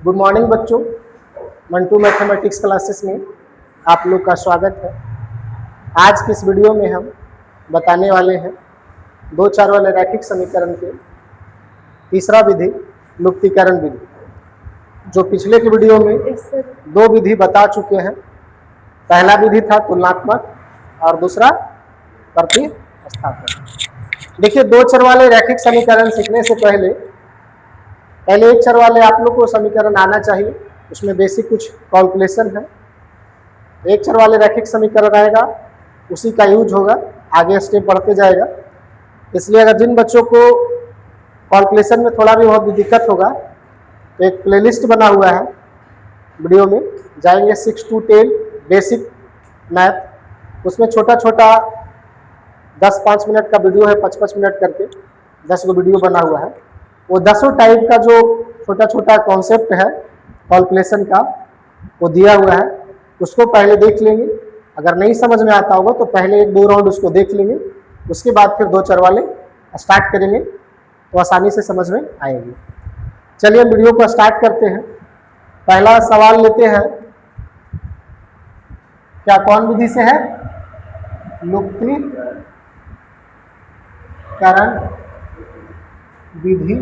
Good morning बच्चों, Mantu mathematics classes में आप लोग का स्वागत है। आज की इस वीडियो में हम बताने वाले हैं दो चार वाले रैखिक समीकरण के तीसरा विधि लुप्तीकरण विधि। जो पिछले के वीडियो में दो विधि बता चुके हैं। पहला विधि था तुलनात्मक और दूसरा प्रतिस्थापन। देखिए, दो चर वाले रैखिक समीकरण सीखने से पहले एक चर वाले आप लोग को समीकरण आना चाहिए। उसमें बेसिक कुछ कैलकुलेशन है। एक चर वाले रैखिक समीकरण आएगा, उसी का यूज होगा, आगे स्टेप बढ़ते जाएगा। इसलिए अगर जिन बच्चों को कैलकुलेशन में थोड़ा भी बहुत भी दिक्कत होगा तो एक प्लेलिस्ट बना हुआ है, वीडियो में जाएंगे 6 to 10 बेसिक मैथ। उसमें छोटा छोटा 10-5 मिनट का वीडियो है, 5-5 मिनट करके 10 को वीडियो बना हुआ है। वो 10 टाइप का जो छोटा छोटा कॉन्सेप्ट है कैलकुलेशन का वो दिया हुआ है, उसको पहले देख लेंगे। अगर नहीं समझ में आता होगा तो पहले 1-2 राउंड उसको देख लेंगे, उसके बाद फिर दो चर वाले स्टार्ट करेंगे तो आसानी से समझ में आएगी। चलिए हम वीडियो को स्टार्ट करते हैं। पहला सवाल लेते हैं, क्या कौन विधि से है? लुप्तीकरण विधि,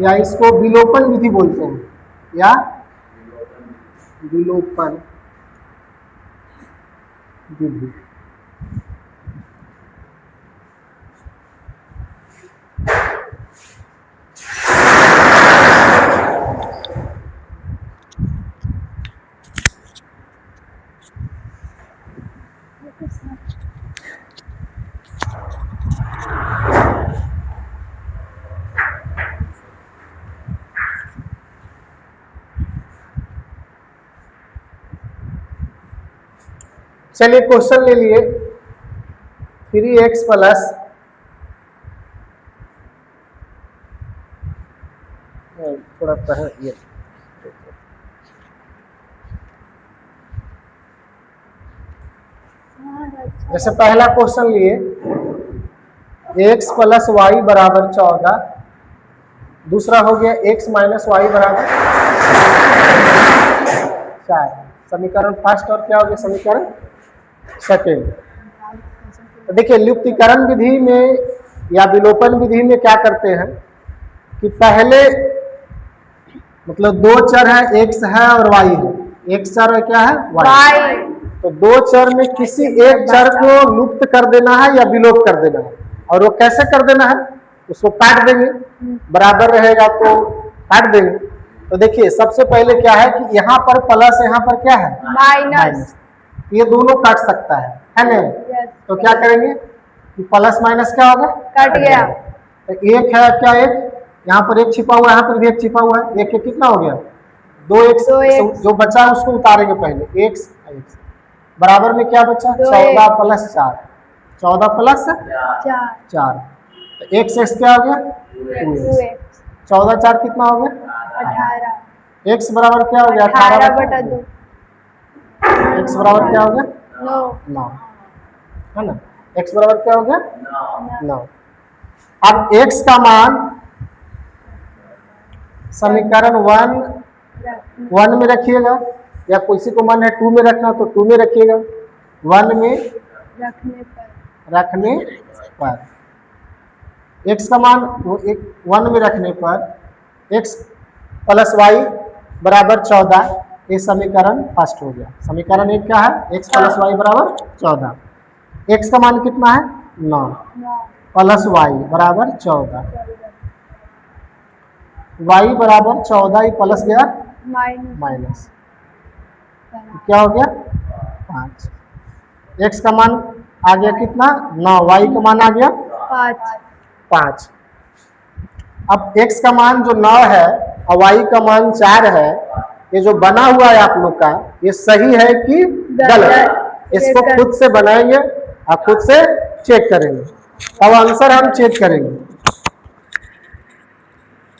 या इसको विलोपन विधि बोलते हैं, या विलोपन विधि। चलिए क्वेश्चन ले लिए, 3x प्लस थोड़ा ये जैसे पहला क्वेश्चन लिए x प्लस वाई बराबर 14, दूसरा हो गया x माइनस वाई बराबर 4। समीकरण फर्स्ट और क्या हो गया समीकरण सेकेंड। तो देखिए, लुप्तीकरण विधि में या विलोपन विधि में क्या करते हैं कि पहले मतलब दो चर है, x है और y है। एक चर है, क्या है? y। तो दो चर में किसी एक चर को लुप्त कर देना है या विलोप कर देना है, और वो कैसे कर देना है? उसको काट देंगे, बराबर रहेगा तो काट देंगे। तो देखिए, सबसे पहले क्या है कि यहाँ पर प्लस, यहाँ पर क्या है? माइनस। ये दोनों काट सकता है ना? तो क्या करेंगे कि प्लस माइनस क्या होगा? कट गया। तो एक है, क्या एक यहाँ पर एक छिपा हुआ है, यहाँ पर भी एक छिपा हुआ है। एक कितना हो गया? 2x। जो बचा है उसको उतारेंगे पहले, x बराबर में क्या बचा? 14 प्लस 4, 14 प्लस 4। तो x क्या हो गया? 2x। 14 4 कितना हो गया? 18। x बराबर क्या हो गया? 18/2। x बराबर क्या हो गया? 9 है ना? x बराबर क्या हो गया? 9। अब x का मान समीकरण 1 में रखिएगा, या किसी को मन है 2 में रखना तो 2 में रखिएगा। 1 में रखने पर x का मान 1 में रखने पर x प्लस वाई बराबर 14, ये समीकरण फर्स्ट हो गया। समीकरण एक क्या है? x प्लस वाई बराबर 14। x का मान कितना है? 9 प्लस वाई बराबर 14। y बराबर 14, ही प्लस गया माइनस, क्या हो गया? 5। x का मान आ गया कितना? 9। y का मान आ गया 5। अब x का मान जो 9 है और y का मान 4 है, ये जो बना हुआ है आप लोग का, ये सही है कि गलत? इसको खुद से बनाएंगे और खुद से चेक करेंगे। अब आंसर हम चेक करेंगे,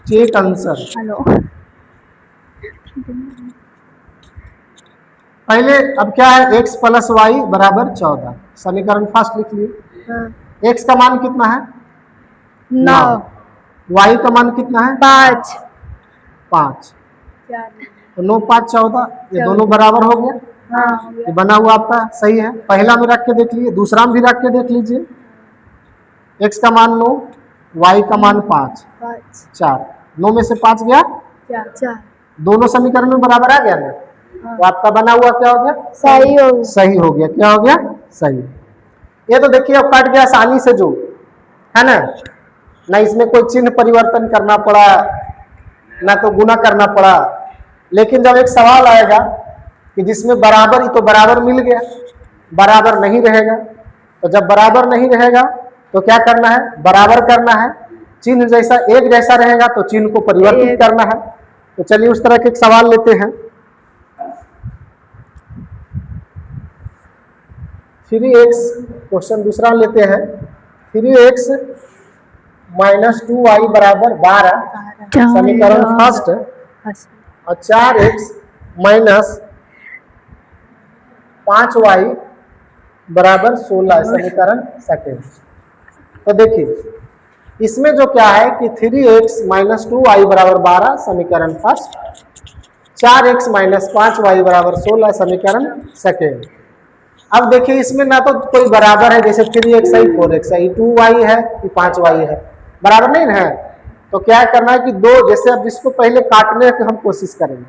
चेक आंसर। पहले अब क्या है? x प्लस वाई बराबर 14, समीकरण फर्स्ट लिख लिए। x का मान कितना है? 9। y का मान कितना है? 5। तो 9 5 14, ये दोनों बराबर हो गया। हाँ, ये बना हुआ आपका सही है। पहला में रख के देख लीजिए, दूसरा में भी रख के देख लीजिए। x का मान 9, y का मान 5, 4, 9 में से 5 गया, 4 दोनों समीकरण में बराबर आ गया ना। तो आपका बना हुआ क्या हो गया? सही हो सही हो गया। क्या हो गया? सही। ये तो देखिए अब कट गया आसानी से, जो है ना इसमें कोई चिन्ह परिवर्तन करना पड़ा, ना तो गुना करना पड़ा। लेकिन जब एक सवाल आएगा कि जिसमें बराबर ही, तो बराबर मिल गया, बराबर नहीं रहेगा। तो जब बराबर नहीं रहेगा तो क्या करना है? बराबर करना है। चिन्ह जैसा एक जैसा रहेगा तो चिन्ह को परिवर्तित करना है। तो चलिए उस तरह के एक सवाल लेते हैं। 3x, क्वेश्चन दूसरा लेते हैं। 3x माइनस 2y बराबर 12, समीकरण फर्स्ट। और 4x माइनस 5y बराबर 16, समीकरण सेकेंड। तो देखिए इसमें जो क्या है कि 3x माइनस 2y बराबर 12, समीकरण फर्स्ट। 4x माइनस 5y बराबर 16, समीकरण सेकेंड। अब देखिए इसमें ना तो कोई बराबर है, जैसे 3x है 4x है, 2y है कि 5y है, बराबर नहीं है। तो क्या करना है कि दो, जैसे अब जिसको पहले काटने की हम कोशिश करेंगे।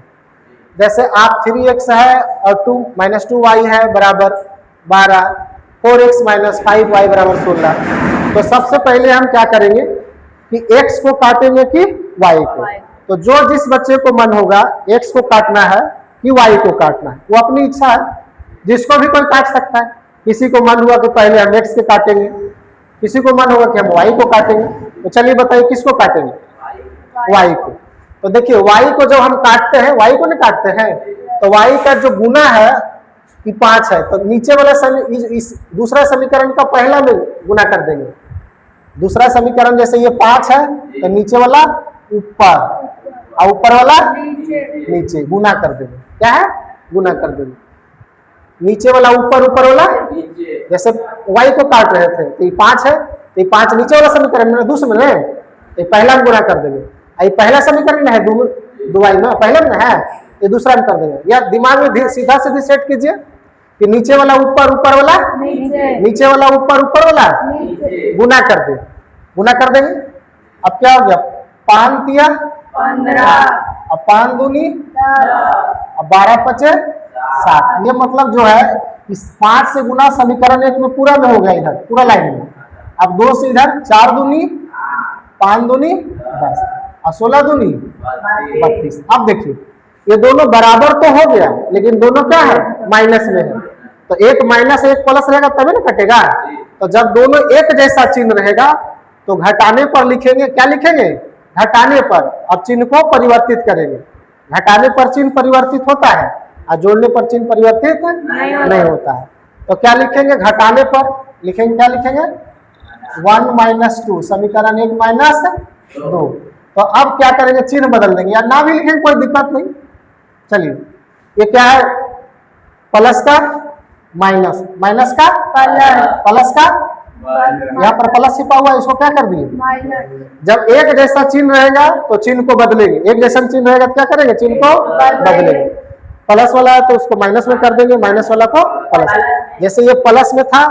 जैसे आप 3x है और 2 माइनस 2y है बराबर 12, 4x माइनस 5y बराबर 16। तो सबसे पहले हम क्या करेंगे कि x को काटेंगे कि y को। तो जो जिस बच्चे को मन होगा x को काटना है कि y को काटना है, वो अपनी इच्छा है, जिसको भी कोई काट सकता है। किसी को मन हुआ कि पहले हम x के काटेंगे, किसी को मन होगा कि हम y को काटेंगे। तो चलिए बताइए किसको काटेंगे? y को। तो देखिए y को जब हम काटते हैं, y को नहीं काटते हैं, तो y का जो गुना है कि 5 है, तो नीचे वाला इस दूसरा समीकरण का पहला में गुना कर देंगे। दूसरा समीकरण जैसे ये 5 है तो नीचे वाला ऊपर और ऊपर वाला नीचे, गुना कर देंगे। क्या है? गुना कर देंगे। नीचे वाला ऊपर, ऊपर वाला जैसे y को काट रहे थे तो ये 5 है, तो ये 5 नीचे वाला समीकरण में, दूसरे में ये पहला में गुना कर देंगे। ये पहला समीकरण में है, दुआई में पहले में है, ये दूसरा में कर देंगे। या दिमाग में सीधा सीधी सेट कीजिए कि नीचे वाला ऊपर, ऊपर वाला नीचे वाला ऊपर, ऊपर वाला गुना कर दे, गुना कर देंगे। अब क्या हो गया? 5 दिया 15, अब 5 दूनी अब 12 5 7। ये मतलब जो है इस 5 से गुना समीकरण 1 में पूरा में हो गया, इधर पूरा लाइन में। अब 2 से इधर 4 दूनी 5 दूनी 10 और 16 दूनी 32। अब देखिए ये दोनों बराबर तो हो गया, लेकिन दोनों क्या है? माइनस में है। तो एक माइनस एक प्लस रहेगा तभी ना कटेगा। तो जब दोनों एक जैसा चिन्ह रहेगा तो घटाने पर लिखेंगे, क्या लिखेंगे? घटाने पर। अब चिन्ह को परिवर्तित करेंगे। घटाने पर चिन्ह परिवर्तित होता है और जोड़ने पर चिन्ह परिवर्तित नहीं होता है। तो क्या लिखेंगे? घटाने पर लिखेंगे, क्या लिखेंगे? 1 माइनस 2, समीकरण 1 माइनस 2। तो अब क्या करेंगे? चिन्ह बदल देंगे, या ना भी लिखेंगे कोई दिक्कत नहीं। चलिए ये क्या है? प्लस का माइनस, माइनस का प्लस का, यहाँ पर प्लस छिपा हुआ है, इसको क्या कर दिए? जब एक जैसा चिन्ह रहेगा तो चिन्ह को बदलेंगे, एक जैसा चिन्ह रहेगा तो क्या करेंगे? चिन्ह को बदलेंगे। प्लस वाला है तो उसको माइनस में कर देंगे, माइनस वाला को प्लस। जैसे ये प्लस में था,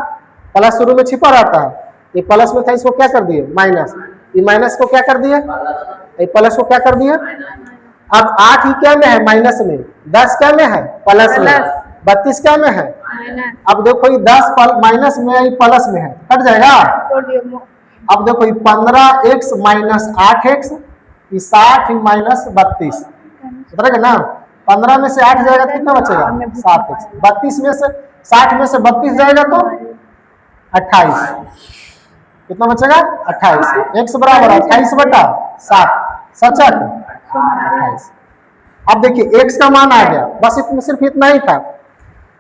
प्लस शुरू में छिपा रहता है, ये प्लस में था, इसको क्या कर दिए? माइनस। ये माइनस को क्या कर दिए? ये प्लस को क्या कर दिए? अब 8 ही क्या में है? माइनस में। 10 क्या में है? प्लस में। 32 क्या में है? अब देखो ये 10 माइनस में है, प्लस में है, हट जाएगा। अब देखो ये 15x माइनस 8x, ये 60 माइनस 32 बचेगा ना। 15 में से 8 जाएगा तो कितना बचेगा? 7x। 32 में से 60 में से 32 जाएगा तो 28। कितना बचेगा? 28। x बराबर 28 बटा 7, सचक 28। अब देखिए x का मान आ गया। बस इतना, सिर्फ इतना ही था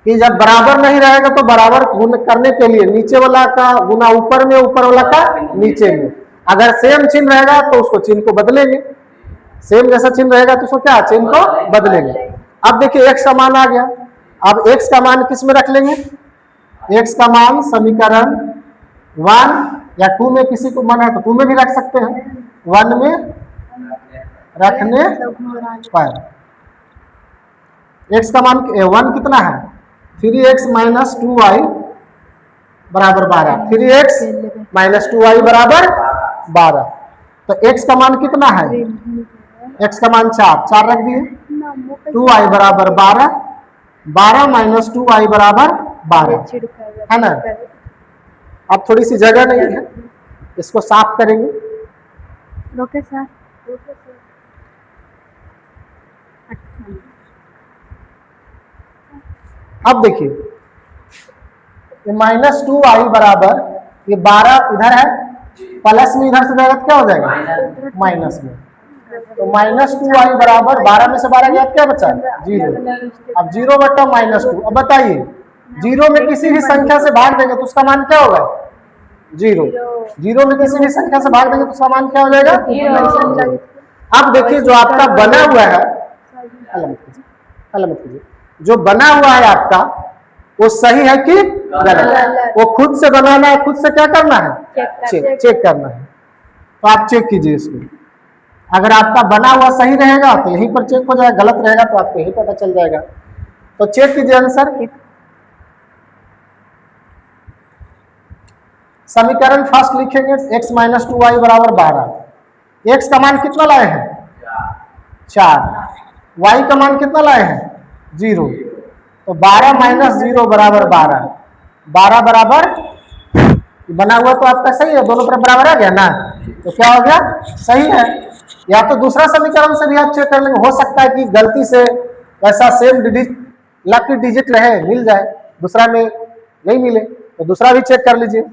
कि जब बराबर नहीं रहेगा तो बराबर गुण करने के लिए नीचे वाला का गुना ऊपर में, ऊपर वाला का नीचे में। अगर सेम चिन्ह रहेगा तो उसको चिन्ह को बदलेंगे, सेम जैसा चिन्ह रहेगा तो उसको क्या? चिन्ह को बदलेंगे। अब देखिए x का मान आ गया। अब x का मान किस में रख लेंगे? x का मान समीकरण 1 या 2 में, किसी को मन है तो 2 में भी रख सकते हैं। 1 में रखने पर x का मान 1 कितना है 3x माइनस 2y बराबर 12, 3x माइनस 2y बराबर 12। तो x का मान कितना है, x का मान 4 रख दिए, 2y बराबर 12, 12 माइनस 2y बराबर 12 है ना। अब थोड़ी सी जगह नहीं है, इसको साफ करेंगे। Okay sir. अब देखिए ये माइनस 2y बराबर ये 12 इधर है, प्लस में इधर से जाएगा तो क्या हो जाएगा माइनस में। तो माइनस 2y बराबर 12 में से 12 गया क्या बचा 0। अब 0 बटा माइनस 2। अब बताइए 0 में किसी भी संख्या से भाग देंगे तो उसका मान क्या होगा 0। 0 में किसी भी संख्या से भाग देंगे तो उसका मान क्या हो जाएगा। अब देखिए जो आपका बना हुआ है, मत कीजिए, जो बना हुआ है आपका वो सही है कि गलत, वो खुद से बनाना है, खुद से क्या करना है चेक करना है। तो आप चेक कीजिए इसको, अगर आपका बना हुआ सही रहेगा तो यहीं पर चेक हो जाएगा, गलत रहेगा तो आपको यही पता चल जाएगा। तो चेक कीजिए आंसर। समीकरण फर्स्ट लिखेंगे x माइनस 2y बराबर 12। x का मान कितना लाए हैं 4, y का मान कितना लाए हैं 0। तो 12 माइनस 0 बराबर 12, 12 बराबर बना हुआ तो आपका सही है, दोनों तरफ बराबर आ गया ना, तो क्या हो गया सही है। या तो दूसरा समीकरण से भी आप चेक कर लेंगे, हो सकता है कि गलती से वैसा सेम लकी डिजिट रहे मिल जाए, दूसरा में नहीं मिले तो दूसरा भी चेक कर लीजिए।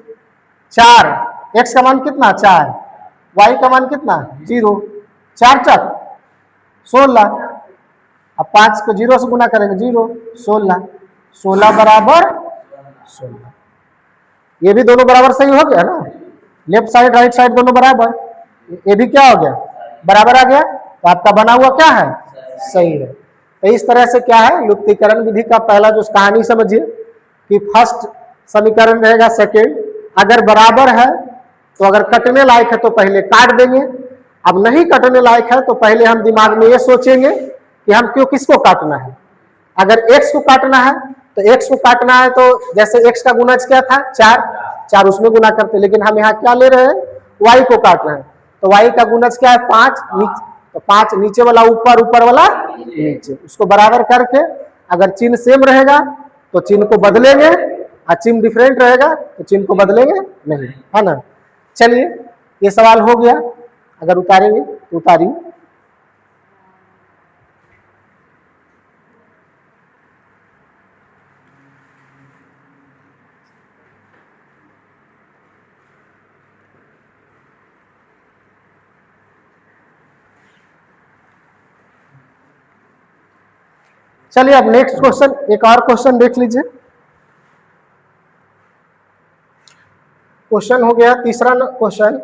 4 x का मान कितना 4, y का मान कितना 0, 4 4 16। अब 5 को 0 से गुना करेंगे 0, 16, 16 बराबर 16। ये भी दोनों बराबर सही हो गया ना, लेफ्ट साइड राइट साइड दोनों बराबर, ये भी क्या हो गया बराबर आ गया। तो आपका बना हुआ क्या है सही है। तो इस तरह से क्या है लुप्तीकरण विधि का पहला जो कहानी समझिए कि फर्स्ट समीकरण रहेगा सेकेंड, अगर बराबर है तो अगर कटने लायक है तो पहले काट देंगे, अब नहीं कटने लायक है तो पहले हम दिमाग में ये सोचेंगे कि हम क्यों किसको काटना है। अगर x को काटना है तो x को काटना है तो जैसे x का गुणज क्या था 4, उसमें गुना करते, लेकिन हम यहाँ क्या ले रहे हैं y को काट रहे हैं, तो y का गुणज क्या है 5, तो 5 नीचे वाला ऊपर, ऊपर वाला नीचे, उसको बराबर करके अगर चिन्ह सेम रहेगा तो चिन्ह को बदलेंगे, और चिन्ह डिफरेंट रहेगा तो चिन्ह को बदलेंगे नहीं, है ना। चलिए ये सवाल हो गया, अगर उतारेंगे तो उतारिए। चलिए अब नेक्स्ट क्वेश्चन, एक और क्वेश्चन देख लीजिए। क्वेश्चन हो गया तीसरा क्वेश्चन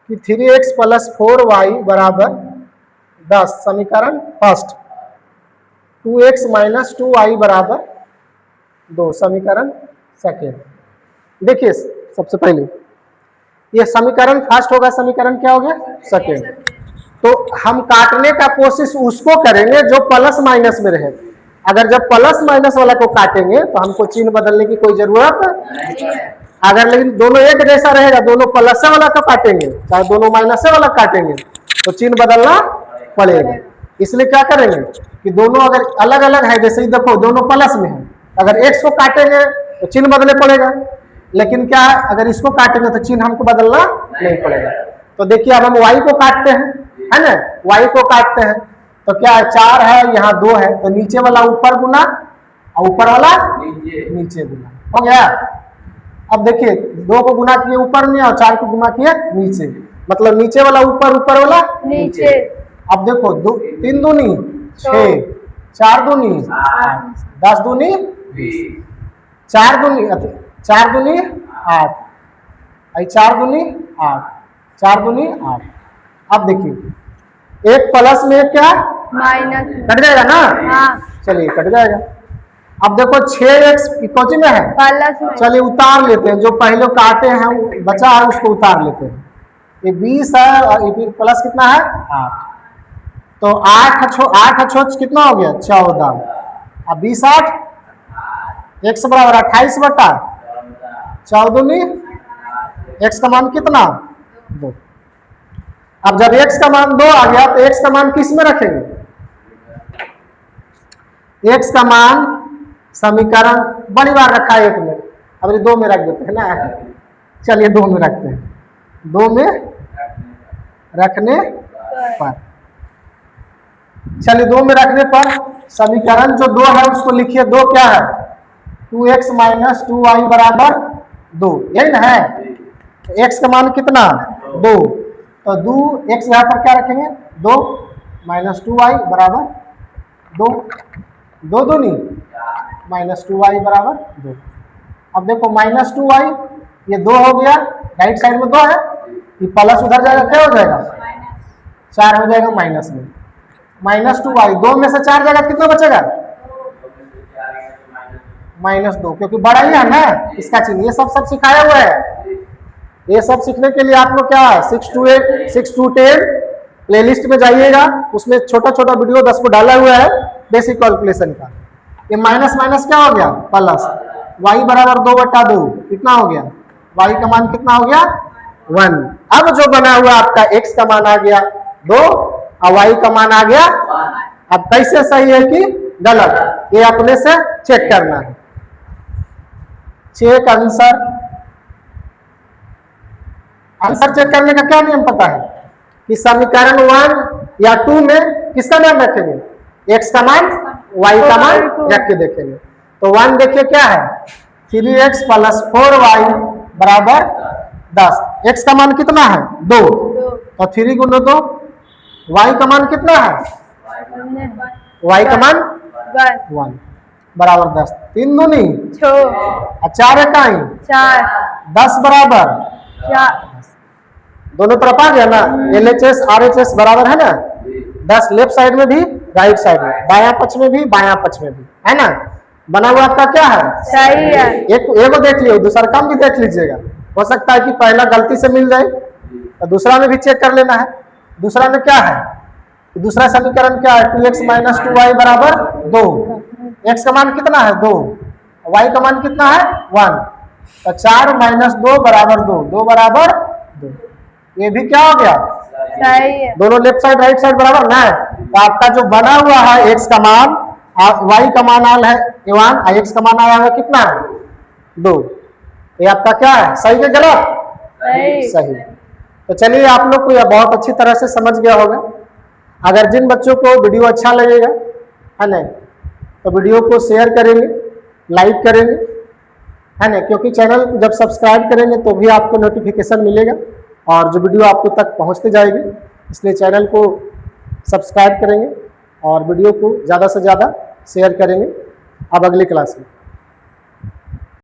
कि 3x प्लस 4y बराबर 10, समीकरण फर्स्ट। 2x माइनस 2y बराबर 2, समीकरण सेकेंड। देखिए सबसे पहले ये समीकरण फर्स्ट होगा, समीकरण क्या हो गया सेकेंड। तो हम काटने का कोशिश उसको करेंगे जो प्लस माइनस में रहे। अगर जब प्लस माइनस वाला को काटेंगे तो हमको चिन्ह बदलने की कोई जरूरत नहीं है। अगर लेकिन दोनों एक जैसा रहेगा, दोनों प्लस वाला का काटेंगे चाहे दोनों माइनस वाला काटेंगे तो चिन्ह बदलना पड़ेगा। इसलिए क्या करेंगे कि दोनों अगर अलग अलग है, जैसे देखो दोनों प्लस में है, अगर x को काटेंगे तो चिन्ह बदलने पड़ेगा, लेकिन क्या है अगर इसको काटेंगे तो चिन्ह हमको बदलना नहीं पड़ेगा। तो देखिए अब हम y को काटते हैं, है ना, y को काटते हैं तो क्या है 4 है, यहाँ 2 है, तो नीचे वाला ऊपर गुना और ऊपर वाला नीचे गुना हो गया। अब देखिए 2 को गुना किए ऊपर में और 4 को गुना किए नीचे, मतलब नीचे वाला ऊपर, ऊपर वाला नीचे। अब देखो 3 दूनी 6, 4 दूनी 10 दूनी 4 दूनी 4 दूनी 8, 4 दूनी 8, 4 दूनी 8। अब देखिए एक प्लस में क्या माइनस कट जाएगा ना, हाँ। चलिए कट जाएगा। अब देखो 6x कौची में है प्लस में, चलिए उतार लेते हैं, जो पहले काटे हैं बचा है उसको उतार लेते हैं। ये 20 है और ये प्लस कितना है 8, तो 8 कितना हो गया 14, अब 20 8 x बराबर 28/14 x का मान कितना 2। अब जब x का मान 2 आ गया तो x का मान किस में रखेंगे, x का मान समीकरण बड़ी बार रखा है 1 में, अब ये 2 में रख देते हैं ना, चलिए 2 में रखते हैं, 2 में रखने पर, चलिए 2 में रखने पर समीकरण जो 2 है उसको लिखिए, 2 क्या है 2x माइनस 2y बराबर 2, यही ना है। तो x का मान कितना 2, तो 2x यहाँ पर क्या रखेंगे 2 माइनस 2y बराबर 2, 2 दूनी माइनस 2y बराबर 2। अब देखो माइनस 2y ये 2 हो गया, राइट साइड में 2 है, ये प्लस उधर जाएगा क्या हो जाएगा 4 हो जाएगा माइनस में, माइनस 2y 2 में से 4 जाएगा कितना बचेगा -2, क्योंकि बड़ा ही है ना इसका चिन्ह। ये सब सिखाया हुआ है, ये सब सीखने के लिए आप लोग क्या 6 to 10 प्लेलिस्ट में जाइएगा, उसमें छोटा छोटा वीडियो 10 को डाला हुआ है बेसिक कैलकुलेशन का। ये माइनस माइनस क्या हो गया प्लस, y बराबर 2/2 कितना हो गया, y का मान कितना हो गया 1। अब जो बना हुआ आपका x का मान आ गया 2 और y का मान आ गया। अब कैसे सही है कि गलत, ये अपने से चेक करना है। चेक आंसर, आंसर चेक करने का क्या नियम पता है कि समीकरण 1 या 2 में किसका मान रखेंगे, x का मान y का मान रख के देखेंगे। तो 1 देखिए क्या है 3x + 4y बराबर 10, x का मान कितना है 2, तो 3 × 2, y का मान कितना है y का मान 1 बराबर 10, 3 दूनी 6 और 4 इकाई 4 10 बराबर 4 दोनों तरफ आ गया ना, LHS RHS बराबर है ना 10, लेफ्ट साइड में भी राइट साइड में, दायां पक्ष में भी बायां पक्ष में भी, है ना। बना हुआ आपका क्या है सही है। एक एगो देख लियो, दूसरा काम भी देख लीजिएगा, हो सकता है कि पहला गलती से मिल जाए तो दूसरा में भी चेक कर लेना है। दूसरा में क्या है, दूसरा समीकरण क्या है 2x माइनस 2y बराबर 2, x का मान कितना है 2, y का मान कितना है 1, तो 4 - 2 बराबर 2, 2 बराबर 2, ये भी क्या हो गया सही है। दोनों लेफ्ट साइड राइट साइड बराबर ना है। तो आपका जो बना हुआ है x का मान y का मान आया है 1 और x का मान आया है कितना 2, ये आपका क्या है सही के गलत सही। तो चलिए आप लोग को यह बहुत अच्छी तरह से समझ गया होगा। अगर जिन बच्चों को वीडियो अच्छा लगेगा है ना तो वीडियो को शेयर करेंगे, लाइक करेंगे, है ना, क्योंकि चैनल जब सब्सक्राइब करेंगे तो भी आपको नोटिफिकेशन मिलेगा और जो वीडियो आपको तक पहुंचते जाएगी, इसलिए चैनल को सब्सक्राइब करेंगे और वीडियो को ज़्यादा से ज़्यादा शेयर करेंगे। अब अगली क्लास में